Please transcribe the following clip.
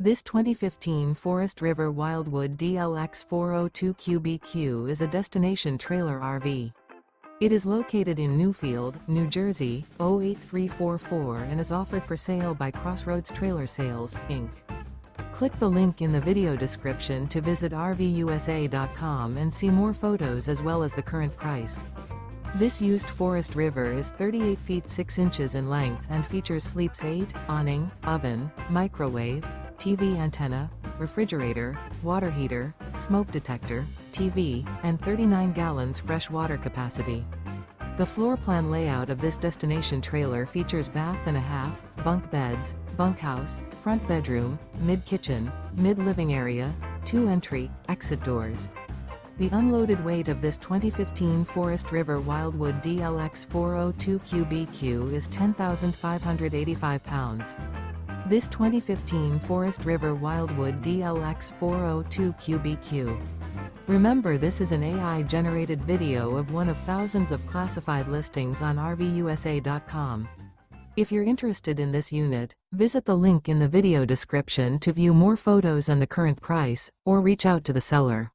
This 2015 Forest River Wildwood DLX 402 QBQ is a destination trailer RV. It is located in Newfield, New Jersey, 08344 and is offered for sale by Crossroads Trailer Sales, Inc. Click the link in the video description to visit RVUSA.com and see more photos as well as the current price. This used Forest River is 38 feet 6 inches in length and features sleeps 8, awning, oven, microwave, TV antenna, refrigerator, water heater, smoke detector, TV, and 39 gallons fresh water capacity. The floor plan layout of this destination trailer features bath and a half, bunk beds, bunkhouse, front bedroom, mid-kitchen, mid-living area, 2 entry, exit doors. The unloaded weight of this 2015 Forest River Wildwood DLX 402 QBQ is 10,585 pounds. This 2015 Forest River Wildwood DLX 402 QBQ. Remember, this is an AI-generated video of one of thousands of classified listings on RVUSA.com. If you're interested in this unit, visit the link in the video description to view more photos and the current price, or reach out to the seller.